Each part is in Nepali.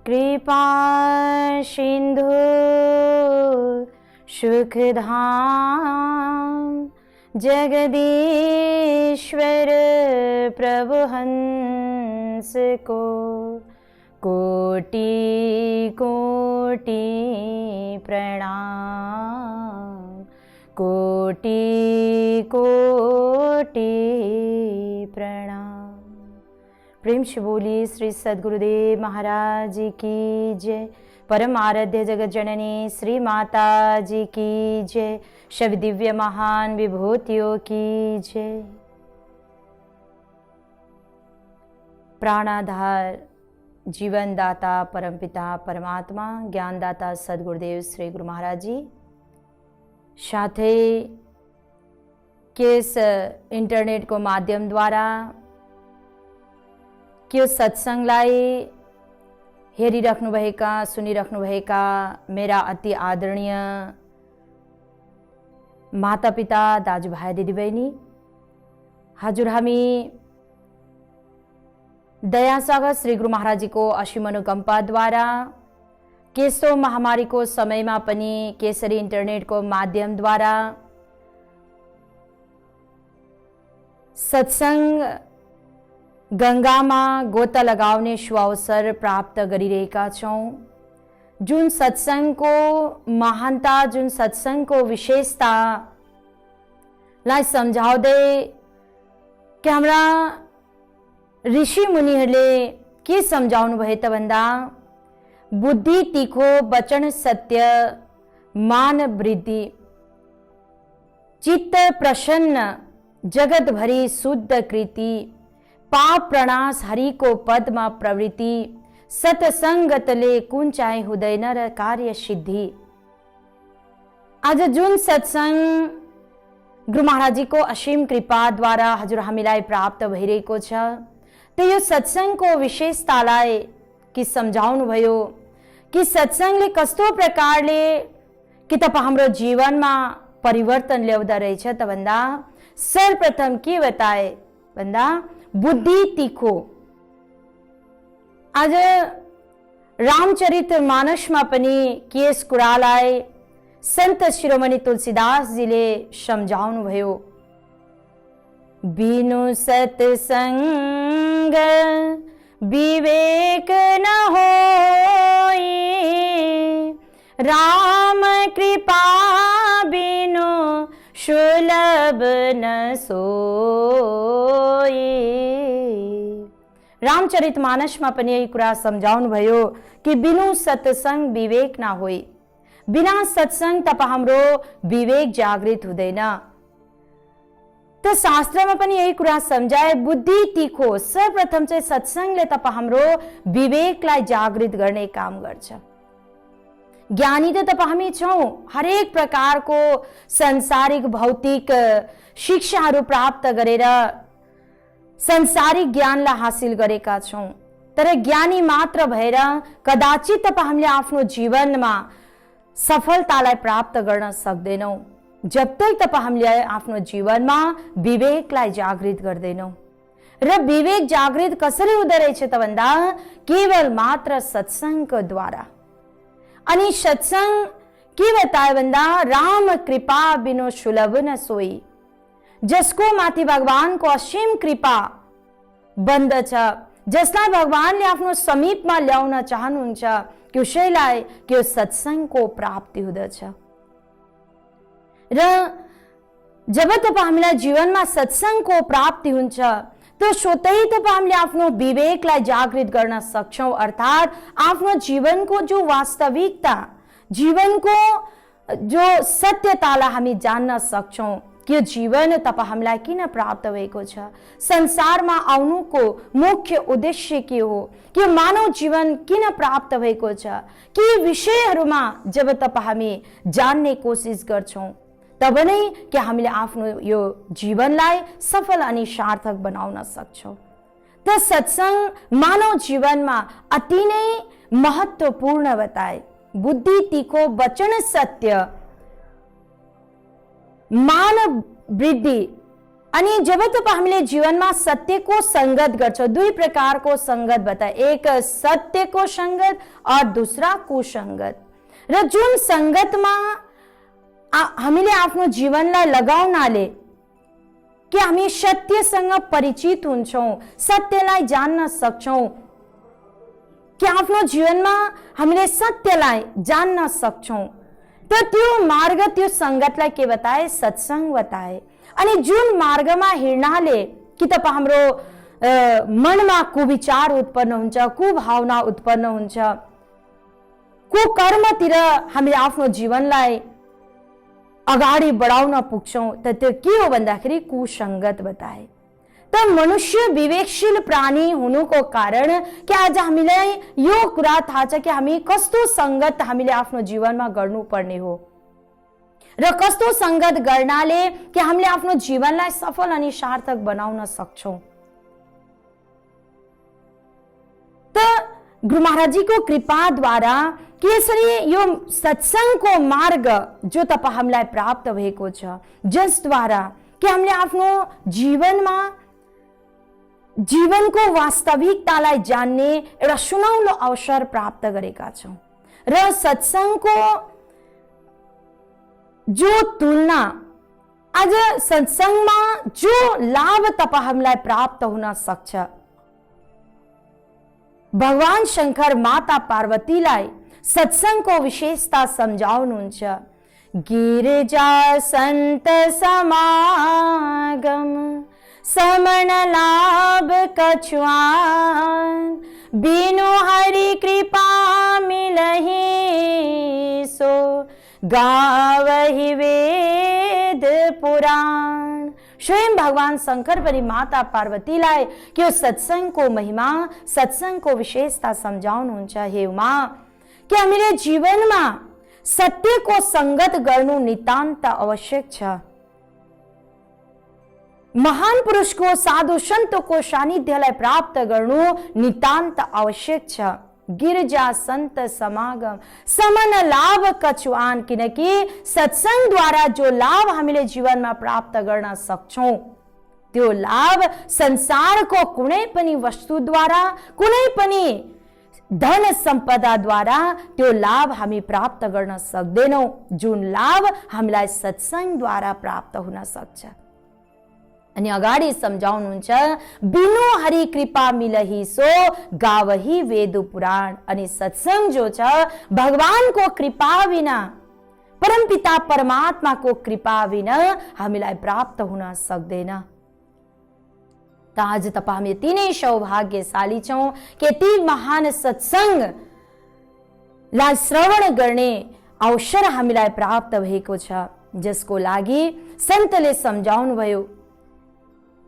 कृपा सिंधु सुखधाम जगदीश्वर प्रभु हंस को कोटि कोटि प्रणाम, कोटि कोटि प्रणाम। प्रेम से बोलिए श्री सद्गुरुदेव महाराज की जय। परम आराध्य जगत जननी श्री माता जी की जय। शब दिव्य महान विभूतियों की जय। प्राणाधार जीवन दाता परमपिता परमात्मा ज्ञानदाता सद्गुरुदेव श्री गुरु महाराज जी साथै केस इंटरनेट को माध्यम द्वारा के सत्संगलाई हेरिराख्नुभएका सुनिराख्नुभएका मेरा अति आदरणीय मातापिता दाजुभाइ दिदीबहिनी, हजुर हामी दयासागर श्री गुरु महाराज जी को असीम अनुकंपाद्वारा केसो महामारी को समय में पनि केसरी इंटरनेट को माध्यम द्वारा सत्संग गंगा में गोता लगाउने सुअवसर प्राप्त गरिरहेका छौं। जुन सत्संग को महानता, जुन सत्संग को विशेषता लाई सम्झाउँदै कि हाम्रा ऋषि मुनिहरूले के सम्झाउनु भए त भन्दा बुद्धि तीखो वचन सत्य मान वृद्धि, चित्त प्रसन्न जगत भरी शुद्ध कृति, पाप प्रणाश हरि को पद में प्रवृत्ति, सत्संगतले कुन चाहिँ हुँदैन र कार्य सिद्धि। आज जुन सत्संग गुरु महाराज जी को असीम कृपा द्वारा हजुर हामीलाई प्राप्त भइरहेको छ, त्यो यो सत्संग को विशेषतालाई कि सम्झाउनु भयो कि सत्संगले कस्तो प्रकारले कि तपाईं हाम्रो जीवनमा परिवर्तन ल्याउँदा रहेछ त भन्दा सर्वप्रथम के बताए भन्दा बुद्धि तीखो। आज रामचरितमानस में पनि यस कुरालाई संत शिरोमणि तुलसीदास जी ले सम्झाउनु भयो। बिनु सत्संग विवेक न होई, राम कृपा बिनु सुलभ न सोई। रामचरितमानस में पनि यही कुरा सम्झाउनु भयो कि बिनु सत्संग विवेक न होई, बिना सत्संग तप हाम्रो विवेक जागृत हुँदैन। तो शास्त्र में पनि यही कुरा सम्झाए, बुद्धि तीखो। सर्वप्रथम चाहिँ सत्संगले तप हाम्रो विवेकलाई जागृत गर्ने काम गर्छ। ज्ञानी तो तप हामी छौं, हरेक प्रकार को संसारिक भौतिक शिक्षाहरू प्राप्त गरेर संसारिक ज्ञानलाई हासिल गरेका छौं, तर ज्ञानी मात्र भएर कदाचित तप हामीले आफ्नो जीवनमा सफलतालाई प्राप्त गर्न सक्दैनौं जब तक तप हामीले आफ्नो जीवनमा विवेकलाई जागृत गर्दैनौं। र विवेक जागृत कसरी हुँदो रहेछ त भन्दा केवल मात्र सत्संगको द्वारा। अनि सत्संग के बताए भन्दा राम कृपा बिनु सुलभ न सोई, जसको माथि भगवान को असीम कृपा बन्दछ, जसलाई भगवानले आफ्नो समीपमा ल्याउन चाहनुहुन्छ, उसैलाई त्यो सत्संगको प्राप्ति हुँदछ। र जब तपाईं हामीलाई जीवनमा सत्संगको प्राप्ति हुन्छ तो स्वतै तपाईं हामीले आफ्नो विवेकलाई जागृत गर्न सक्छौं, अर्थात आफ्नो जीवनको जो वास्तविकता, जीवनको जो सत्यतालाई हामी जान्न सक्छौं कि जीवन तपाईं हामीलाई किन प्राप्त भएको छ, संसारमा आउनुको मुख्य उद्देश्य के हो, कि मानव जीवन किन प्राप्त भएको छ, के विषयहरूमा जब तपाईं हामी जान्ने कोसिस गर्छौं तब नै कि हामीले आफ्नो यो जीवनलाई सफल अनि सार्थक बनाउन सक्छौं। त सत्संग मानव जीवनमा अति नै महत्त्वपूर्ण बताए। बुद्धि तीखो वचन सत्य मान वृद्धि, अनि जब तपाईँ हामीले जीवनमा सत्यको संगत गर्छौँ, दुई प्रकारको संगत बताए, एक सत्यको संगत और दूसरा कुसंगत। र जुन संगतमा हामीले आफ्नो जीवनलाई लगाउनाले कि हामी सत्यसँग परिचित हुन्छौँ, सत्यलाई जान्न सक्छौँ, कि आफ्नो जीवनमा हामीले सत्यलाई जान्न सक्छौँ, त त्यो मार्ग, त्यो संगतलाई के बताए? सत्संग बताए। अनि जुन मार्गमा हिँड्नाले कि त हाम्रो मनमा कुविचार उत्पन्न हुन्छ, कुभावना उत्पन्न हुन्छ, कुकर्मतिर हामीले आफ्नो जीवनलाई अगाडि बढाउन पुग्छौँ, त त्यो के हो भन्दाखेरि कुसंगत बताए। त मनुष्य विवेकशील प्राणी हुनुको कारण कि आज हामीलाई यो कुरा थाहा छ कि हामी कस्तो संगत हामीले आफ्नो जीवनमा गर्नुपर्ने हो र कस्तो संगत गर्नाले कि हामीले आफ्नो जीवनलाई सफल अनि सार्थक बनाउन सक्छौं। त गुरु महाराजजीको कृपाद्वारा कि यसरी यो सत्संगको मार्ग जो तपाईँ हामीलाई प्राप्त भएको छ, जसद्वारा कि हामीले आफ्नो जीवनमा जीवनको वास्तविकतालाई जान्ने एउटा सुनौलो अवसर प्राप्त गरेका छौं। र सत्संगको जो तुलना, आज सत्संगमा जो लाभ तपाईँ हामीलाई प्राप्त हुन सक्छ, भगवान शंकर माता पार्वतीलाई सत्संगको विशेषता सम्झाउनुहुन्छ। गिरिजा संत समागम समन लाभ कछुआन, बिनु हरि कृपा मिलहि सो गावहि वेद पुराण। स्वयं भगवान शंकर पनि माता पार्वतीलाई कि सत्संगको महिमा, सत्संगको विशेषता सम्झाउनुहुन्छ। हे उमा, कि हामीले जीवनमा सत्यको संगत गर्नु नितान्त आवश्यक छ। महान पुरुषको, साधु सन्तको सानिध्यलाई प्राप्त गर्नु नितान्त आवश्यक छ। गिरजा संत समागम समन लाभ कछुआन, किनकि सत्संगद्वारा जो लाभ हामीले जीवनमा प्राप्त गर्न सक्छौं, त्यो लाभ संसारको कुनै पनि वस्तुद्वारा, कुनै पनि धन सम्पदाद्वारा त्यो लाभ हामी प्राप्त गर्न सक्दैनौं, जुन लाभ हामीलाई सत्संगद्वारा प्राप्त हुन सक्छ। अनि अगाडि सम्झाउनुहुन्छ, बिनु हरि कृपा मिलहि सो गावहि वेद पुराण। अनि सत्संग जो छ, भगवानको कृपा बिना, परमपिता परमात्माको कृपा बिना हामीलाई प्राप्त हुन सक्दैन। त आज तपाईँ हामी यति नै सौभाग्यशाली छौं कि यति महान सत्संगलाई श्रवण गर्ने अवसर हामीलाई प्राप्त भएको छ, जसको लागि सन्तले सम्झाउनु भयो,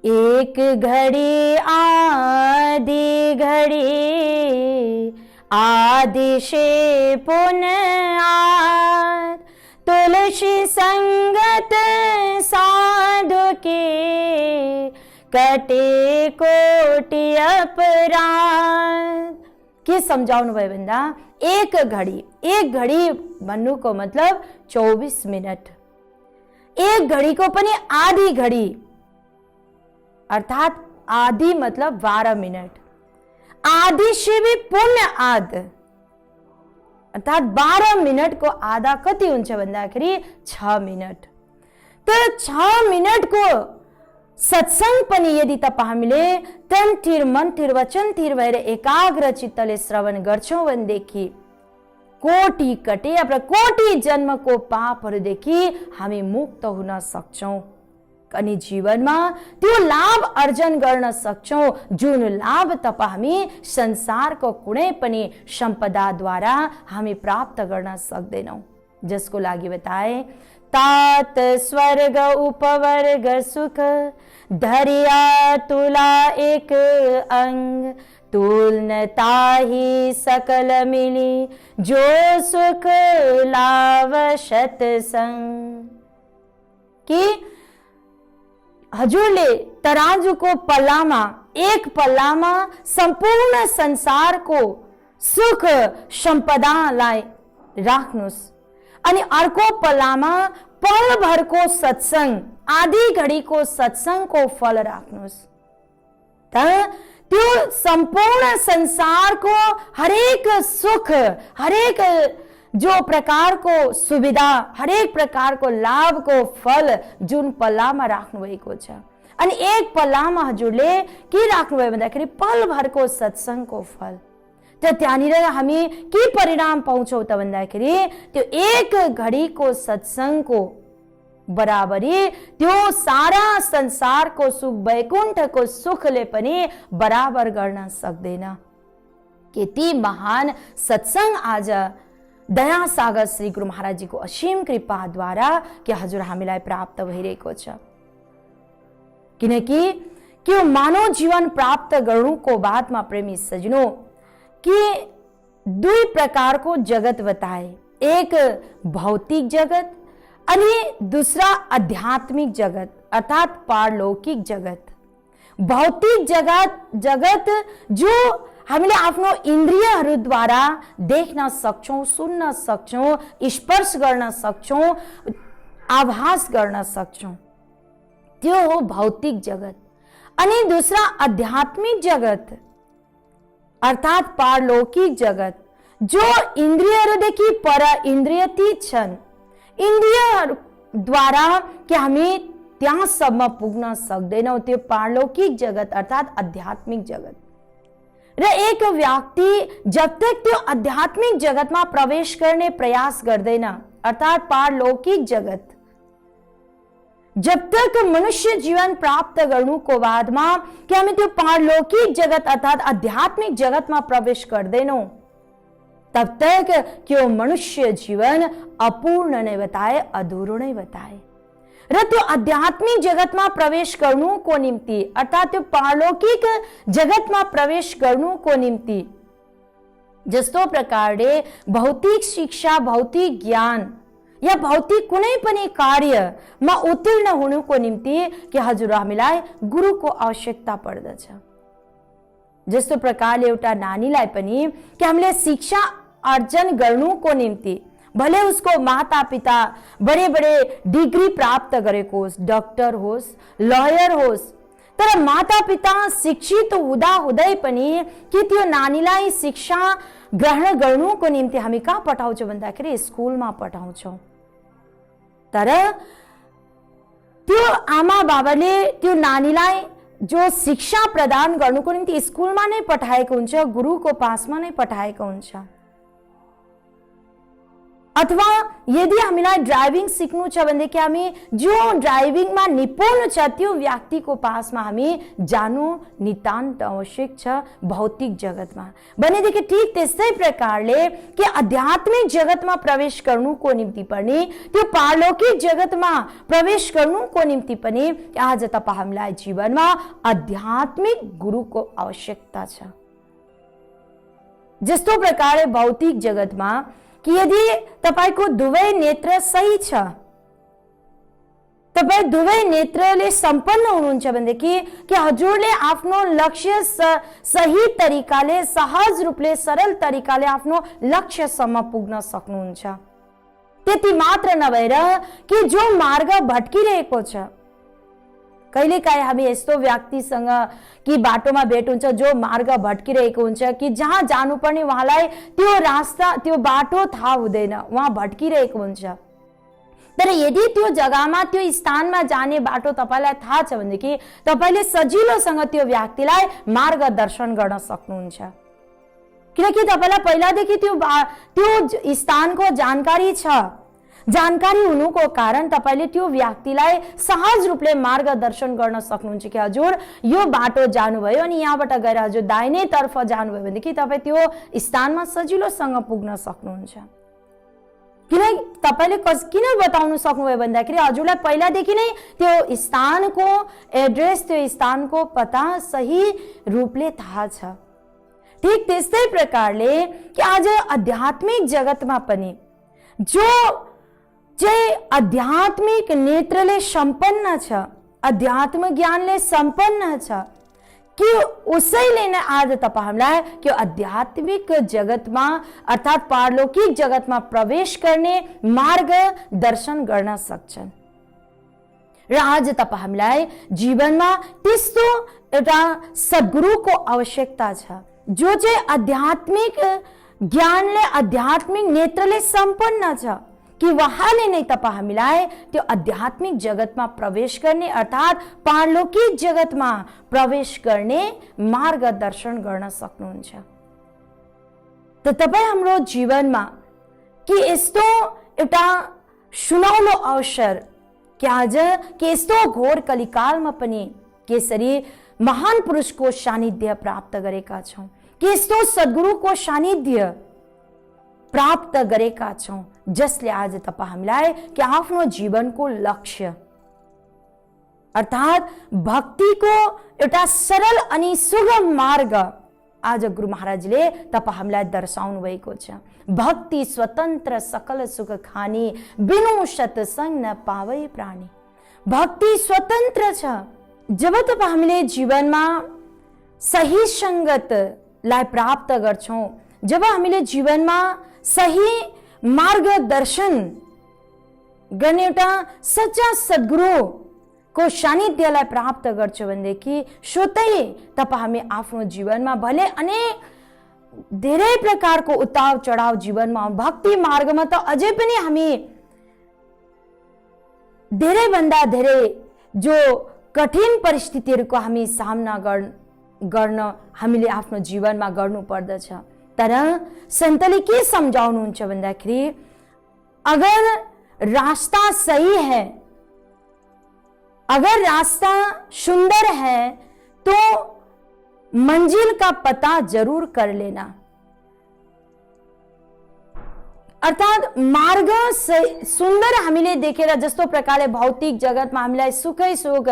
एक घड़ी आदि घड़ी आदि से पुनः आद, तुलसी संगत साधु के कटे कोटि अपराध। के सम्झाउनु भयो भन्दा, एक घडी भन्नुको मतलब 24 मिनट, एक घडीको पनि आधी घडी अर्थात आधी मतलब 12 मिनट, आधी से भी पुण्य आध अर्थात 12 मिनट को आधा कति हुन्छ भन्दाखेरि 6 मिनट। त 6 मिनट को सत्संग पनि यदि तपाईँ हामीले तनतिर मनतिर वचनतिर भएर एकाग्र चित्तले श्रवण गर्छौं भनेदेखि कोटि कटे आफ्ना कोटि जन्मको पापहरूदेखि हामी मुक्त हुन सक्छौं। अनि जीवनमा त्यो लाभ अर्जन गर्न सक्छौं, जुन लाभ तपाईँ हामी संसारको कुनै पनि सम्पदाद्वारा हामी प्राप्त गर्न सक्दैनौं। जसको लागि बताए, तात स्वर्ग उपवर्ग सुख धरिया तुला एक अंग, तुलन ताही सकल मिली जो सुख लाभ सत्संग। कि हजुरले तराजुको पल्लामा, एक पल्लामा सम्पूर्ण संसारको सुख सम्पदालाई राख्नुस्, अनि अर्को पल्लामा पल भरको सत्संग, आधी घडीको सत्संगको फल राख्नुहोस्। त त्यो संपूर्ण संसारको हरेक सुख, हरेक जो प्रकारको सुविधा, हरेक प्रकारको लाभको फल जुन पल्लामा राख्नु भएको छ, अनि एक पल्लामा हजुरले के राख्नुभयो भन्दाखेरि पलभरको सत्संगको फल। त त्यहाँनिर हामी के परिणाम पाउँछौँ त भन्दाखेरि त्यो एक घडीको सत्संगको बराबरी त्यो सारा संसारको सुख, वैकुण्ठको सुखले पनि बराबर गर्न सक्दैन। यति महान सत्संग आज दया सागर श्री गुरु महाराजजीको असीम कृपाद्वारा के हजुर हामीलाई प्राप्त भइरहेको छ। किनकि के मानव जीवन प्राप्त गर्नुको बादमा प्रेमी सजनो कि दुई प्रकारको जगत बताए, एक भौतिक जगत अनि दूसरा आध्यात्मिक जगत अर्थात पारलौकिक जगत। भौतिक जगत जो हामीले आफ्नो इन्द्रियहरूद्वारा देख्न सक्छौं, सुन्न सक्छौं, स्पर्श गर्न सक्छौं, आभास गर्न सक्छौं, त्यो हो भौतिक जगत। अनि दूसरा आध्यात्मिक जगत अर्थात पारलौकिक जगत जो इन्द्रियहरूदेखि पर इन्द्रियतीत छन्। इन्द्रियद्वारा के हामी त्यहाँसम्म पुग्न सक्दैनौं, त्यो पारलौकिक जगत अर्थात आध्यात्मिक जगत। र एक व्यक्ति जब तक त्यो आध्यात्मिक जगतमा प्रवेश गर्ने प्रयास गर्दैन अर्थात पारलौकिक जगत, जब तक मनुष्य जीवन प्राप्त गर्नुको बादमा कि हामी त्यो पारलौकिक जगत अर्थात आध्यात्मिक जगतमा प्रवेश गर्दैनौं, तब तक त्यो मनुष्य जीवन अपूर्ण नै बताए, अधूरो नै बताए। र त्यो आध्यात्मिक जगतमा प्रवेश गर्नुको निम्ति अर्थात त्यो पारलौकिक जगतमा प्रवेश गर्नुको निम्ति जस्तो प्रकारले भौतिक शिक्षा, भौतिक ज्ञान या भौतिक कुनै पनि कार्यमा उत्तीर्ण हुनुको निम्ति के हजुर हामीलाई गुरुको आवश्यकता पर्दछ। जस्तो प्रकारले एउटा नानीलाई पनि कि हामीले शिक्षा आर्जन गर्नुको निम्ति भले उसको माता पिता बडे बडे डिग्री प्राप्त गरेको होस्, डाक्टर होस्, लयर होस्, तर माता पिता शिक्षित हुँदा हुँदै पनि कि त्यो नानीलाई शिक्षा ग्रहण गर्नुको निम्ति हामी कहाँ पठाउँछौँ भन्दाखेरि स्कुलमा पठाउँछौँ। तर त्यो आमा बाबाले त्यो नानीलाई जो शिक्षा प्रदान गर्नुको निम्ति स्कुलमा नै पठाएको हुन्छ, गुरुको पासमा नै पठाएको हुन्छ। अथवा यदि हामीलाई ड्राइभिङ सिक्नु छ भनेदेखि हामी जो ड्राइभिङमा निपुण छ त्यो व्यक्तिको पासमा हामी जानु नितान्त आवश्यक छ भौतिक जगतमा। भनेदेखि ठीक त्यस्तै प्रकारले कि आध्यात्मिक जगतमा प्रवेश गर्नुको निम्ति पनि, त्यो पारलौकिक जगतमा प्रवेश गर्नुको निम्ति पनि आज तपाईँ हामीलाई जीवनमा आध्यात्मिक गुरुको आवश्यकता छ। जस्तो प्रकारले भौतिक जगतमा कि यदि तपाईको दुवै नेत्र सही छ, तपाई दुवै नेत्रले सम्पन्न हुनुहुन्छ भनेदेखि कि हजुरले आफ्नो लक्ष्य सही तरिकाले, सहज रूपले, सरल तरिकाले आफ्नो लक्ष्यसम्म पुग्न सक्नुहुन्छ। त्यति मात्र नभएर कि जो मार्ग भट्किरहेको छ, कहिलेकाहीँ हामी यस्तो व्यक्तिसँग कि बाटोमा भेट हुन्छ जो मार्ग भट्किरहेको हुन्छ कि जहाँ जानुपर्ने उहाँलाई त्यो रास्ता, त्यो बाटो थाहा हुँदैन, उहाँ भट्किरहेको हुन्छ। तर यदि त्यो जग्गामा, त्यो स्थानमा जाने बाटो तपाईलाई थाहा छ भनेदेखि तपाईले सजिलोसँग त्यो व्यक्तिलाई मार्गदर्शन गर्न सक्नुहुन्छ। किनकि तपाईलाई पहिलादेखि त्यो स्थानको जानकारी छ। जानकारी हुनुको कारण तपाईले त्यो व्यक्तिलाई सहज रूपले मार्गदर्शन गर्न सक्नुहुन्छ कि हजुर यो बाटो जानुभयो अनि यहाँबाट गएर हजुर दाहिने तर्फ जानुभयो भनेदेखि तपाई त्यो स्थानमा सजिलोसँग पुग्न सक्नुहुन्छ। किन तपाईले किन बताउन सक्नुभयो भन्दाखेरि हजुरलाई पहिलादेखि नै त्यो स्थानको एड्रेस, त्यो स्थानको पता सही रूपले थाहा छ। ठीक त्यस्तै प्रकारले कि आज आध्यात्मिक जगतमा पनि जो चाहिँ आध्यात्मिक नेत्रले सम्पन्न छ, अध्यात्म ज्ञानले सम्पन्न छ, कि उसैले नै आज तपाईँ हामीलाई कि आध्यात्मिक जगतमा अर्थात् पारलौकिक जगतमा प्रवेश गर्ने मार्ग दर्शन गर्न सक्छन्। र आज तपाईँ हामीलाई जीवनमा त्यस्तो एउटा सद्गुरुको आवश्यकता छ जो चाहिँ आध्यात्मिक ज्ञानले आध्यात्मिक नेत्रले सम्पन्न छ कि उहाँले नै तपाईँ हामीलाई त्यो आध्यात्मिक जगतमा प्रवेश गर्ने अर्थात् पारलौकिक जगतमा प्रवेश गर्ने मार्गदर्शन गर्न सक्नुहुन्छ। त तपाईँ हाम्रो जीवनमा कि यस्तो एउटा सुनौलो अवसर कि आज कि यस्तो घोर कलिकालमा पनि केसरी महान पुरुषको सानिध्य प्राप्त गरेका छौं, कि यस्तो सद्गुरुको सानिध्य प्राप्त गरेका छौं जसले आज तपाईँ हामीलाई कि आफ्नो जीवनको लक्ष्य अर्थात् भक्तिको एउटा सरल अनि सुगम मार्ग आज गुरु महाराजले तपाईँ हामीलाई दर्शाउनु भएको छ। भक्ति स्वतन्त्र सकल सुख खानी बिनु सत्संग न पावै प्राणी। भक्ति स्वतन्त्र छ। जब तपाईँ हामीले जीवनमा सही संगतलाई प्राप्त गर्छौं, जब हामीले जीवनमा सही मार्गदर्शन गर्ने एउटा सच्चा सद्गुरु को सानिध्यलाई प्राप्त गर्छौं भनेदेखि स्वतै तपाईँ हामी आफ्नो जीवनमा भले अनेक धेरै प्रकारको उतार चढाव जीवनमा भक्ति मार्गमा त अझै पनि हामी धेरै भन्दा धेरै जो कठिन परिस्थितिहरूको हामी सामना गर्न हामीले आफ्नो जीवनमा गर्नु पर्दछ। तर सन्तले के सम्झाउनुहुन्छ भन्दाखेरि अगर रास्ता सही है, अगर रास्ता सुंदर है तो मंजिल का पता जरूर कर लेना। अर्थात् मार्ग सुंदर हामीले देखेर जस्तो प्रकारले भौतिक जगतमा हामीलाई सुखै सुख,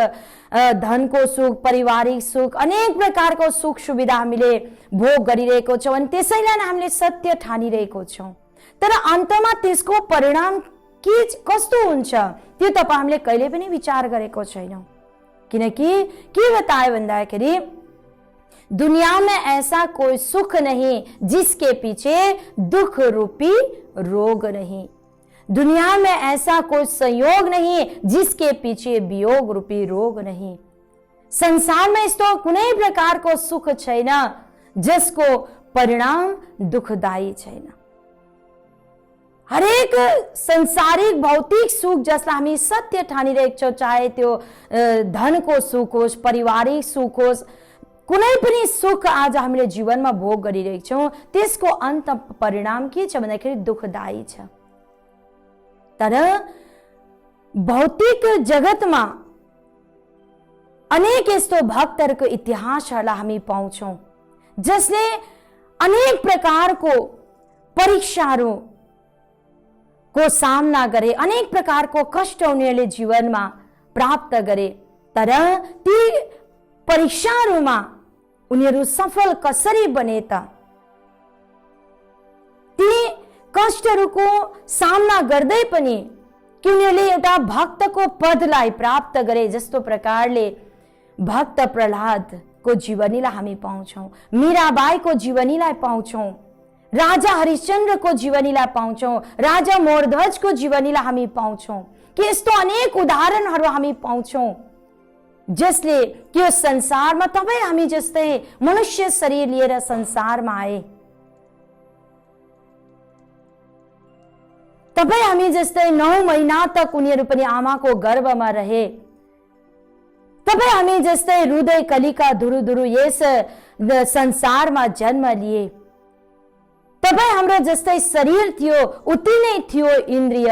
धनको सुख, पारिवारिक सुख, अनेक प्रकारको सुख सुविधा हामीले भोग गरिरहेको छौं अनि त्यसैलाई हामीले सत्य ठानिरहेको छौं। तर अन्तमा त्यसको परिणाम के कस्तो हुन्छ त्यो तपाईँ हामीले कहिले पनि विचार गरेको छैनौं। किनकि के बताए भन्दाखेरि दुनिया में ऐसा कोई सुख नहीं जिसके पीछे दुख रूपी रोग नहीं। दुनिया में ऐसा कोई संयोग नहीं जिसके पीछे वियोग रूपी रोग नहीं। संसार में यस्तो कुनै प्रकारको सुख छैन जसको परिणाम दुखदायी छैन। हरेक संसारिक भौतिक सुख जसलाई हामी सत्य ठानिरहेको छौं, चाहे त्यो धनको सुख होस्, पारिवारिक सुख होस्, कुनै पनि सुख आज हामीले जीवनमा भोग गरिरहेको छौं, त्यसको अन्त परिणाम के छ भन्दाखेरि दुखदायी छ। तर भौतिक जगतमा अनेक यस्तो भक्तहरूको इतिहासहरूलाई हामी पाउँछौं जसले अनेक प्रकारको परीक्षाहरू को सामना गरे, अनेक प्रकारको कष्ट उनीहरूले जीवनमा प्राप्त गरे। तर ती परीक्षाहरूमा उनीहरू सफल कसरी बने त? ती कष्टहरूको सामना गर्दै पनि कि उनीहरूले एउटा भक्तको पदलाई प्राप्त गरे। जस्तो प्रकारले भक्त प्रहलादको जीवनीलाई हामी पाउँछौं, मीराबाईको जीवनीलाई पाउँछौं, राजा हरिश्चन्द्रको जीवनीलाई पाउँछौं, राजा मोरध्वजको जीवनीलाई हामी पाउँछौं कि यस्तो अनेक उदाहरणहरू हामी पाउँछौं जसले कि यो संसारमा तपाईँ हामी जस्तै मनुष्य शरीर लिएर संसारमा आए, तपाईँ हामी जस्तै 9 महिना तक उनीहरू पनि आमाको गर्भमा रहे, तपाईँ हामी जस्तै हृदय कलिका धुरु धुरु यस संसारमा जन्म लिए, तपाईँ हाम्रो जस्तै शरीर थियो उति नै थियो इन्द्रिय,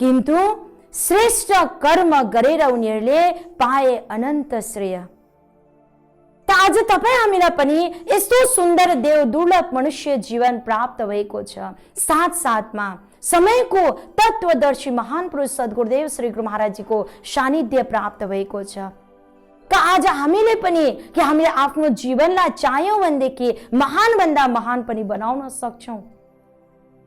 किन्तु श्रेष्ठ कर्म गरेर उनीहरूले पाए अनन्त श्रेय। त आज तपाईँ हामीलाई पनि यस्तो सुन्दर देव दुर्लभ मनुष्य जीवन प्राप्त भएको छ। साथ साथमा समयको तत्वदर्शी महान पुरुष सद्गुरुदेव श्री गुरु महाराजजीको सानिध्य प्राप्त भएको छ। आज हामीले पनि कि हामीले आफ्नो जीवनलाई चाह्यौं भनेदेखि महान भन्दा महान पनि बनाउन सक्छौं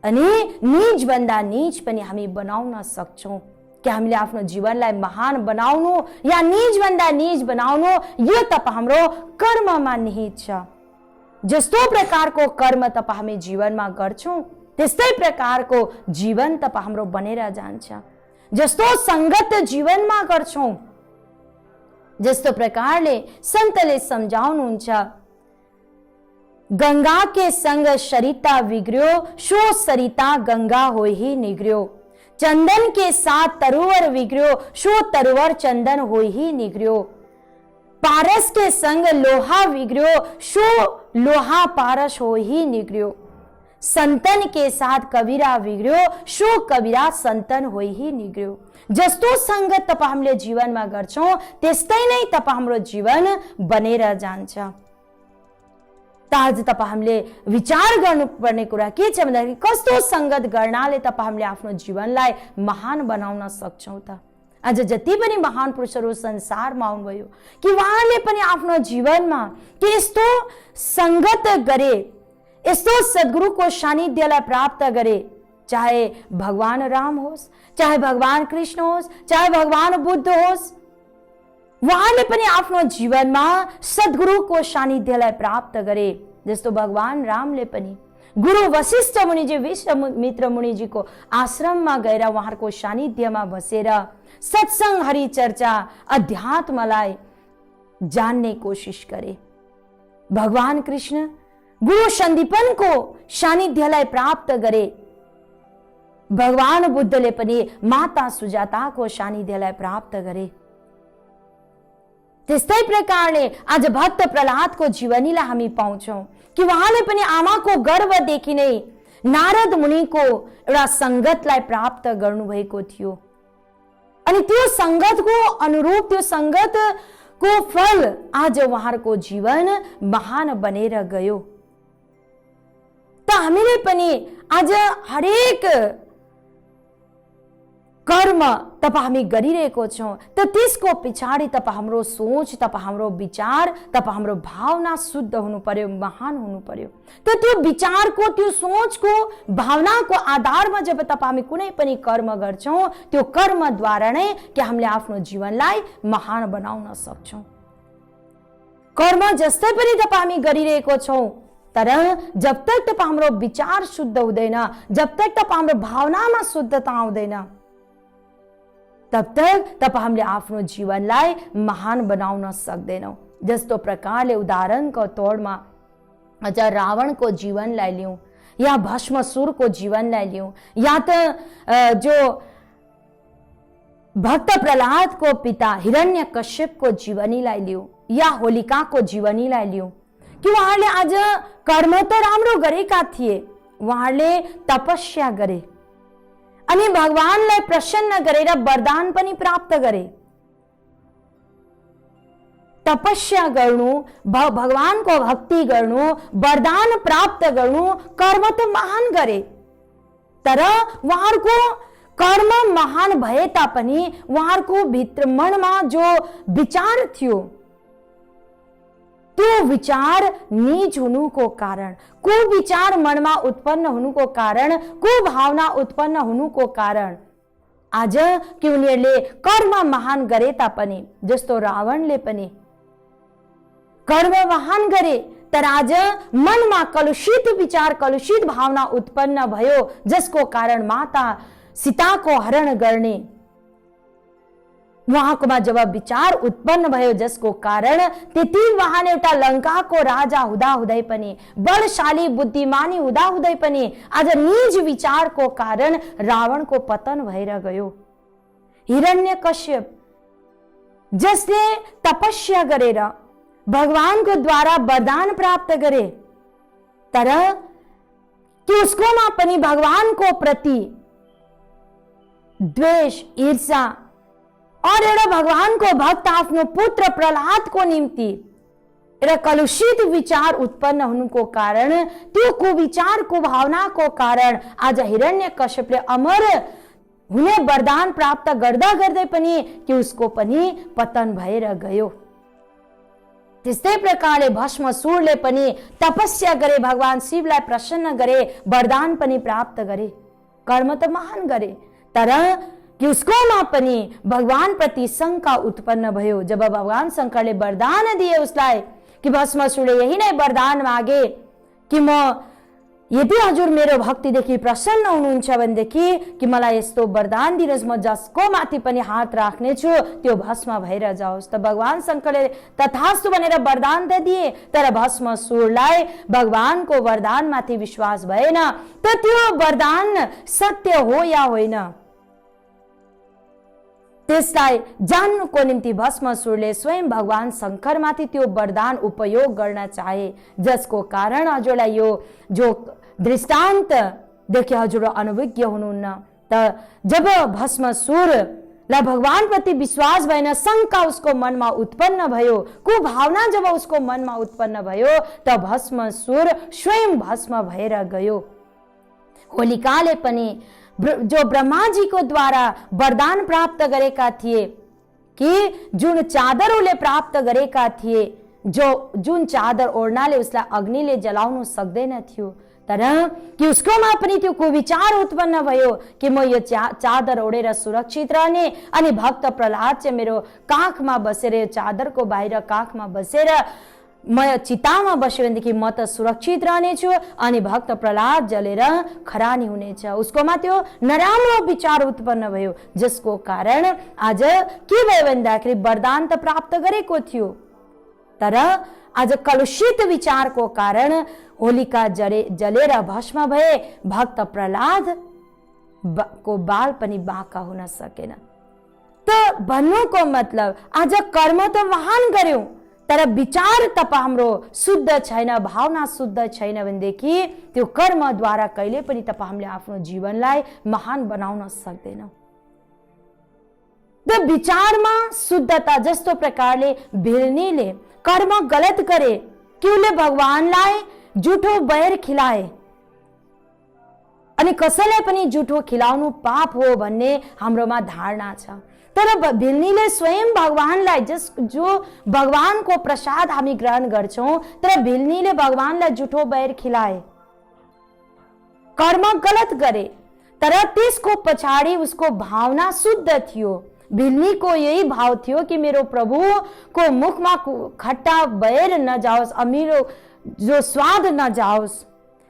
अनि नीच भन्दा नीच पनि हामी बनाउन सक्छौं। कि हामीले आफ्नो जीवनलाई महान बनाउनु या निजभन्दा निज बनाउनु, यो तपाईँ हाम्रो कर्ममा निहित छ। जस्तो प्रकारको कर्म तपाईँ हामी जीवनमा गर्छौँ त्यस्तै प्रकारको जीवन तपाईँ हाम्रो बनेर जान्छ। जस्तो संगत जीवनमा गर्छौँ, जस्तो प्रकारले सन्तले सम्झाउनुहुन्छ, गंगा के संग सरिता बिग्रियो, सो सरिता गंगा हो ही निग्रियो। चंदन के साथ तरुवर बिग्रियो, सो तरुवर चंदन हो ही निग्रियो। पारस के संग लोहा बिग्रियो, सो लोहा पारस हो ही निग्रियो। संतन के साथ कबीरा बिग्रियो, सो कबीरा संतन हो ही निग्रियो। जस्तो संगत तपाईँ हामीले जीवनमा गर्छौँ त्यस्तै नै तपाईँ हाम्रो जीवन बनेर जान्छ। आज तपाईँ हामीले विचार गर्नुपर्ने कुरा के छ भन्दाखेरि कस्तो संगत गर्नाले तपाईँ हामीले आफ्नो जीवनलाई महान बनाउन सक्छौँ त। आज जति पनि महान पुरुषहरू संसारमा आउनुभयो कि उहाँले पनि आफ्नो जीवनमा के यस्तो संगत गरे, यस्तो सद्गुरुको सानिध्यलाई प्राप्त गरे, चाहे भगवान राम होस्, चाहे भगवान कृष्ण होस्, चाहे भगवान बुद्ध होस्, उहाँले पनि आफ्नो जीवनमा सद्गुरुको सानिध्यलाई प्राप्त गरे। जस्तो भगवान रामले पनि गुरु वशिष्ठ मुनिजी, विश्वामित्र मुनिजीको आश्रममा गएर उहाँहरूको सानिध्यमा बसेर सत्संग, हरिचर्चा, अध्यात्मलाई जान्ने कोसिस गरे। भगवान कृष्ण गुरु सन्दीपनको सानिध्यलाई प्राप्त गरे। भगवान बुद्धले पनि माता सुजाताको सानिध्यलाई प्राप्त गरे। त्यस्तै प्रकारले आज भक्त प्रहलादको जीवनीलाई हामी पाउँछौँ कि उहाँले पनि आमाको गर्भदेखि नै नारद मुनिको एउटा संगतलाई प्राप्त गर्नुभएको थियो। अनि त्यो संगतको अनुरूप, त्यो संगतको फल आज उहाँहरूको जीवन महान बनेर गयो। त हामीले पनि आज हरेक कर्म तपाईँ हामी गरिरहेको छौँ त त्यसको पछाडि तपाईँ हाम्रो सोच, तपाईँ हाम्रो विचार, तपाईँ हाम्रो भावना शुद्ध हुनु पर्यो, महान हुनु पर्यो। त त्यो विचारको, त्यो सोचको, भावनाको आधारमा जब तपाईँ हामी कुनै पनि कर्म गर्छौँ त्यो कर्मद्वारा नै कि हामीले आफ्नो जीवनलाई महान बनाउन सक्छौँ। कर्म जस्तै पनि तपाईँ हामी गरिरहेको छौँ, तर जब तक तपाईँ हाम्रो विचार शुद्ध हुँदैन, जब तक तपाईँ हाम्रो भावनामा शुद्धता आउँदैन, तब तक तपाईँ हामीले आफ्नो जीवनलाई महान बनाउन सक्दैनौँ। जस्तो प्रकारले उदाहरणको तौरमा अझ रावणको जीवनलाई लिउँ या भस्मासुरको जीवनलाई लिउँ या त जो भक्त प्रहलादको पिता हिरण्यकश्यपको जीवनीलाई लिउँ या होलिकाको जीवनीलाई लिउँ कि उहाँहरूले आज कर्म त राम्रो गरेका थिए, उहाँहरूले तपस्या गरे अनि भगवानलाई प्रसन्न गरेर वरदान पनि प्राप्त गरे। तपस्या गर्नु, भगवानको भक्ति गर्नु, वरदान प्राप्त गर्नु, कर्म त महान गरे, तर उहाँहरूको कर्म महान भए तापनि उहाँहरूको भित्र मनमा जो विचार थियो त्यो विचार नीच हुनुको कारण, कुविचार मनमा उत्पन्न हुनुको कारण, कुभावना उत्पन्न हुनुको कारण आज कि उनीहरूले कर्म महान गरे तापनि, जस्तो रावणले पनि कर्म महान गरे तर आज मनमा कलुषित विचार, कलुषित भावना उत्पन्न भयो, जसको कारण माता सीताको हरण गर्ने उहाँकोमा जब विचार उत्पन्न भयो, जसको कारण त्यति उहाँले एउटा लङ्काको राजा हुँदा हुँदै पनि, बलशाली बुद्धिमानी हुँदा हुँदै पनि आज निज विचारको कारण रावणको पतन भएर गयो। हिरण्यकश्यप जसले तपस्या गरेर भगवानको द्वारा वरदान प्राप्त गरे, तर कि उसकोमा पनि भगवानको प्रति द्वेष, ईर्षा और एउटा भगवानको भक्त आफ्नो पुत्र प्रहलादको निम्ति एउटा कलुषित विचार उत्पन्न हुनुको कारण, त्यो कुविचारको भावनाको कारण आज हिरण्यकश्यपले अमर हुने वरदान प्राप्त गर्दा गर्दै पनि कि उसको पनि पतन भएर गयो। त्यस्तै प्रकारले भस्मासुरले पनि तपस्या गरे, भगवान शिवलाई प्रसन्न गरे, वरदान पनि प्राप्त गरे, कर्म त महान गरे, तर कि उसकोमा पनि भगवान प्रति शंका उत्पन्न भयो। जब भगवान शंकरले वरदान दिए उसलाई कि भस्मासुरले यही नै वरदान मागे कि म यदि हजुर मेरो भक्तिदेखि प्रसन्न हुनुहुन्छ भनेदेखि कि मलाई यस्तो वरदान दिनुहोस्, म जसको माथि पनि हात राख्नेछु त्यो भस्म भएर जाओस्। त भगवान शंकरले तथास्तु भनेर वरदान त दिए, तर भस्मासुरलाई भगवानको वरदान माथि विश्वास भएन। त त्यो वरदान सत्य हो या होइन त्यसलाई जान्नुको निम्ति भस्मासुरले स्वयं भगवान शंकरमाथि त्यो वरदान उपयोग गर्न चाहे, जसको कारण हजुरलाई यो जो दृष्टान्त देखि हजुर अनुभज्ञ हुनुहुन्न। त जब भस्मासुरलाई भगवान प्रति विश्वास भएन, शंका उसको मनमा उत्पन्न भयो, कुभावना जब उसको मनमा उत्पन्न भयो त भस्मासुर स्वयं भस्म भएर गयो। होलिकाले पनि जो ब्रह्मा जी को द्वारा वरदान प्राप्त गरेका थिए कि जुन चादर उसले प्राप्त गरेका थिए, जुन चादर ओढ्नाले उसलाई अग्निले जलाउन सक्दैन थियो, तर कि उसकोमा पनि त्यो कुविचार उत्पन्न भयो कि म यो चादर ओढेर सुरक्षित रहने, अनि भक्त प्रहलाद चाहिँ मेरो काखमा बसेर, यो चादरको बाहिर काखमा बसेर म चितामा बस्यो भनेदेखि म त सुरक्षित रहनेछु अनि भक्त प्रहलाद जलेर खरानी हुनेछ। उसकोमा त्यो नराम्रो विचार उत्पन्न भयो, जसको कारण आज के भयो भन्दाखेरि वरदान त प्राप्त गरेको थियो, तर आज कलुषित विचारको कारण होलिका जलेर भस्म भए। भक्त प्रहलाद को बाल पनि बाँका हुन सकेन। त भन्नुको मतलब आज कर्म त महान गर्यौं, तर विचार तप हाम्रो शुद्ध छैन, भावना शुद्ध छैन भनेदेखि त्यो कर्मद्वारा कहिले पनि तप हामीले आफ्नो जीवनलाई महान बनाउन सक्दैनौं। त विचारमा शुद्धता, जस्तो प्रकारले भिल्नीले कर्म गलत गरे कि उसले भगवानलाई झुठो बैर खिलाए अनि कसैलाई पनि झुठो खिलाउनु पाप हो भन्ने हाम्रोमा धारणा छ। तर भिल्नीले स्वयं भगवानलाई, जो भगवानको प्रसाद हामी ग्रहण गर्छौं, तर भिल्नीले भगवानलाई झुठो बैर खिलाए, कर्म गलत गरे, तर त्यसको पछाडि उसको भावना शुद्ध थियो। भिल्नीको यही भाव थियो कि मेरो प्रभु को मुखमा खट्टा बैर नजाओस्, अमिलो जो स्वाद नजाओस्,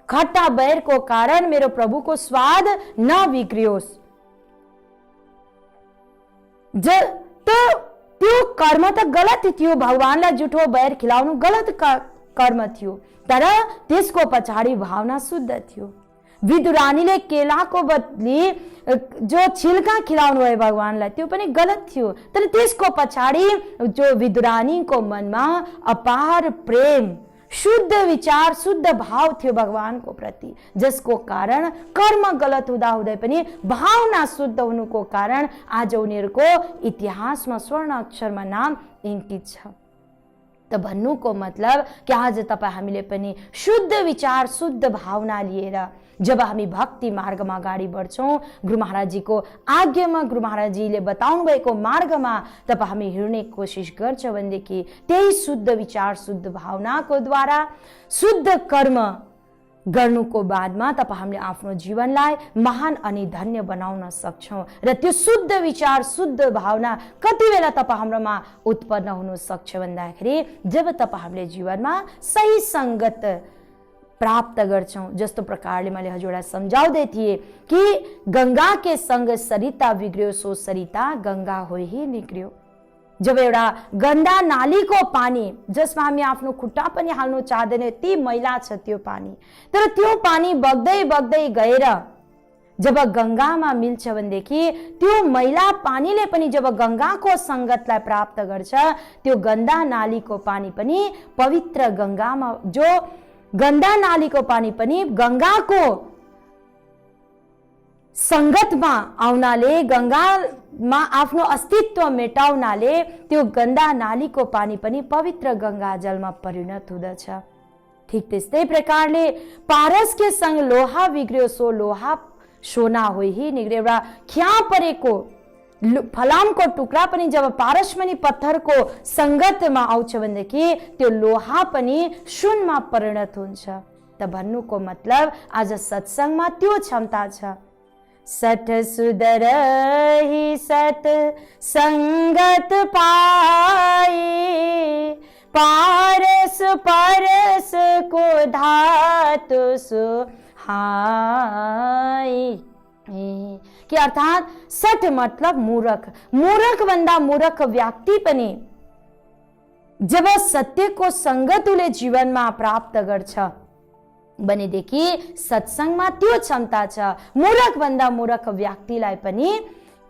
खट्टा बैर को कारण मेरो प्रभु को स्वाद न बिग्रियोस्। त्यो कर्म त गलत थियो, भगवानलाई झुठो बैर खिलाउनु गलत कर्म थियो, तर त्यसको पछाडि भावना शुद्ध थियो। विदुरानीले केलाको बदली जो छिल्का खिलाउनु भयो भगवानलाई, त्यो पनि गलत थियो, तर त्यसको पछाडि जो विदुरानीको मनमा अपार प्रेम, शुद्ध विचार, शुद्ध भाव थियो भगवानको प्रति, जसको कारण कर्म गलत हुँदा हुँदै पनि भावना शुद्ध हुनुको कारण आज उनीहरूको इतिहासमा स्वर्ण अक्षरमा नाम अंकित छ। त भन्नुको मतलब कि आज तपाईं हामीले पनि शुद्ध विचार, शुद्ध भावना लिएर जब हामी भक्ति मार्गमा अगाडि बढ्छौं, गुरु महाराजजीको आज्ञामा, गुरु महाराजजीले बताउनु भएको मार्गमा तपाईं हामी हिँड्ने कोसिस गर्छौं भनेदेखि त्यही शुद्ध विचार, शुद्ध भावनाको द्वारा शुद्ध कर्म गर्नुको बादमा तपाईं हामीले आफ्नो जीवनलाई महान अनि धन्य बनाउन सक्छौं। र त्यो शुद्ध विचार, शुद्ध भावना कति बेला तपाईं हाम्रोमा उत्पन्न हुन सक्छ भन्दाखेरि जब तपाईं हामीले जीवनमा सही संगत प्राप्त गर्छौं। जस्तो प्रकारले मैले हजुरलाई सम्झाउँदै थिए कि गंगा के संग सरिता बिग्रियो, सो सरिता गंगा हो ही निग्रियो। जब एउटा गन्दा नालीको पानी, जसमा हामी आफ्नो खुट्टा पनि हाल्नु चाहदैन, यति मैला छ त्यो पानी, तर त्यो पानी बग्दै बग्दै गएर जब गंगामा मिल्छ भनेदेखि त्यो मैला पानीले पनि जब गंगाको संगतलाई प्राप्त गर्छ, त्यो गन्दा नालीको पानी पनि पवित्र गंगामा, जो गन्दा नालीको पानी पनि गंगाको संगतमा आउनाले, गंगामा आफ्नो अस्तित्व मेटाउनाले त्यो गन्दा नालीको पानी पनि पवित्र गंगा जलमा परिणत हुँदछ। ठीक त्यस्तै प्रकारले पारस के संग लोहा बिग्रियो, सो लोहा सोना हो ही निग्रियो। एउटा खिया परेको फलामको टुक्रा पनि जब पारसमणि पत्थरको संगतमा आउँछ भनेदेखि त्यो लोहा पनि सुनमा परिणत हुन्छ। त भन्नुको मतलब आज सत्संगमा त्यो क्षमता छ। सठ सुधरहि सत संगत पाई, पारस परस को धातु सुहाई। कि अर्थात सठ मतलब मूर्ख, मूर्ख भन्दा मूर्ख व्यक्ति पनि जब सत्यको संगत उसले जीवनमा प्राप्त गर्छ भनेदेखि सत्संगमा त्यो क्षमता छ मूर्ख भन्दा मूर्ख व्यक्तिलाई पनि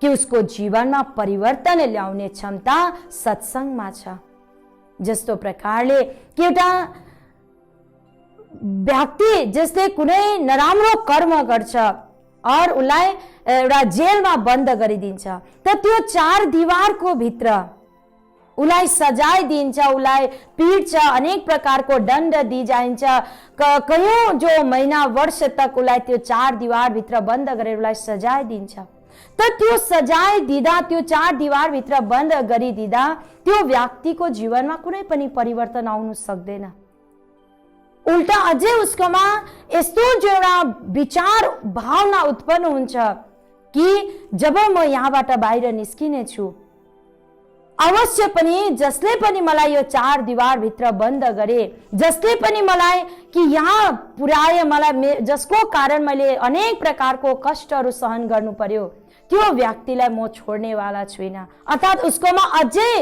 कि उसको जीवनमा परिवर्तन ल्याउने क्षमता सत्संगमा छ। जस्तो प्रकारले कि एउटा व्यक्ति जसले कुनै नराम्रो कर्म गर्छ और उसलाई एउटा जेलमा बन्द गरिदिन्छ त त्यो चार दीवारको भित्र उसलाई सजाय दिन्छ, उसलाई पीड्छ, अनेक प्रकारको दण्ड दिइजाइन्छ, कयौं जो महिना वर्ष तक उसलाई त्यो चार दीवार भित्र बन्द गरेर उसलाई सजाय दिन्छ। त त्यो सजाय दिँदा, त्यो चार दीवार भित्र बन्द गरिदिँदा त्यो व्यक्तिको जीवनमा कुनै पनि परिवर्तन आउनु सक्दैन। उल्टा अझै उसकोमा यस्तो जो एउटा विचार भावना उत्पन्न हुन्छ कि जब म यहाँबाट बाहिर निस्किने छु अवश्य पनि जसले पनि मलाई यो चार दीवार भित्र बन्द गरे, जसले पनि मलाई कि यहाँ पुर्याए, मलाई जसको कारण मैले अनेक प्रकारको कष्टहरू सहन गर्नु पर्यो त्यो व्यक्तिलाई म छोड्नेवाला छुइनँ। अर्थात् उसकोमा अझै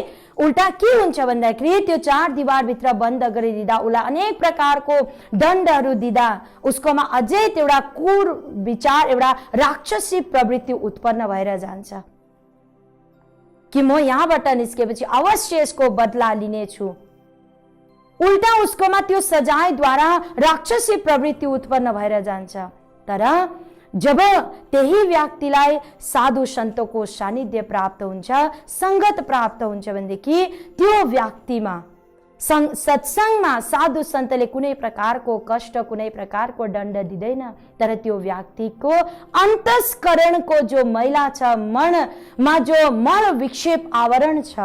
उल्टा के हुन्छ भन्दाखेरि त्यो चार दीवार भित्र बन्द गरिदिँदा उसलाई अनेक प्रकारको दण्डहरू दिँदा उसकोमा अझै एउटा क्रूर विचार, एउटा राक्षसी प्रवृत्ति उत्पन्न भएर जान्छ कि म यहाँबाट निस्केपछि अवश्य यसको बदला लिनेछु। उल्टा उसकोमा त्यो सजायद्वारा राक्षसी प्रवृत्ति उत्पन्न भएर जान्छ। तर जब त्यही व्यक्तिलाई साधु सन्तको सानिध्य प्राप्त हुन्छ, संगत प्राप्त हुन्छ भनेदेखि त्यो व्यक्तिमा सत्संगमा साधु सन्तले कुनै प्रकारको कष्ट, कुनै प्रकारको दण्ड दिँदैन, तर त्यो व्यक्तिको अन्तस्करणको जो मैला छ, मनमा जो मल विक्षेप आवरण छ,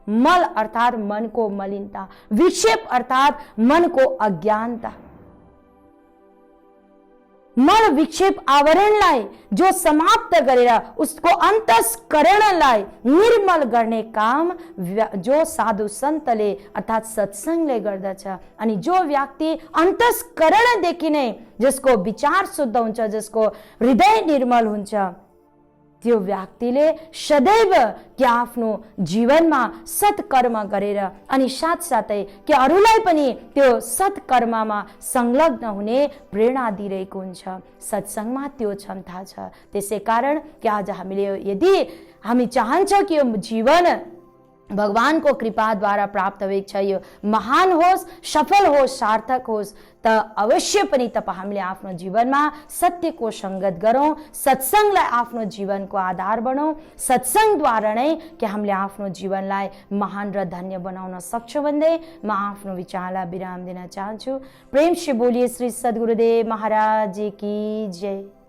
मल अर्थात मनको मलिनता, विक्षेप अर्थात मनको अज्ञानता, मल विक्षेप आवरणलाई जो समाप्त गरेर उसको अन्तस्करणलाई निर्मल गर्ने काम जो साधु सन्तले अर्थात् सत्संगले गर्दछ। अनि जो व्यक्ति अन्तस्करणदेखि नै जसको विचार शुद्ध हुन्छ, जसको हृदय निर्मल हुन्छ, त्यो व्यक्तिले सदैव कि आफ्नो जीवनमा सत्कर्म गरेर अनि साथसाथै कि अरूलाई पनि त्यो सत्कर्ममा संलग्न हुने प्रेरणा दिइरहेको हुन्छ। सत्संगमा त्यो क्षमता छ। त्यसैकारण कि आज हामीले यदि हामी चाहन्छौँ कि यो जीवन भगवानको कृपाद्वारा प्राप्त भएको छ, यो महान होस्, सफल होस्, सार्थक होस्, त अवश्य पनि तपाईँ हामीले आफ्नो जीवनमा सत्यको संगत गरौँ, सत्संगलाई आफ्नो जीवनको आधार बनाऊ। सत्संगद्वारा नै कि हामीले आफ्नो जीवनलाई महान र धन्य बनाउन सक्छौँ भन्दै म आफ्नो विचारलाई विराम दिन चाहन्छु। प्रेम से बोलिए श्री सद्गुरुदेव महाराज की जय।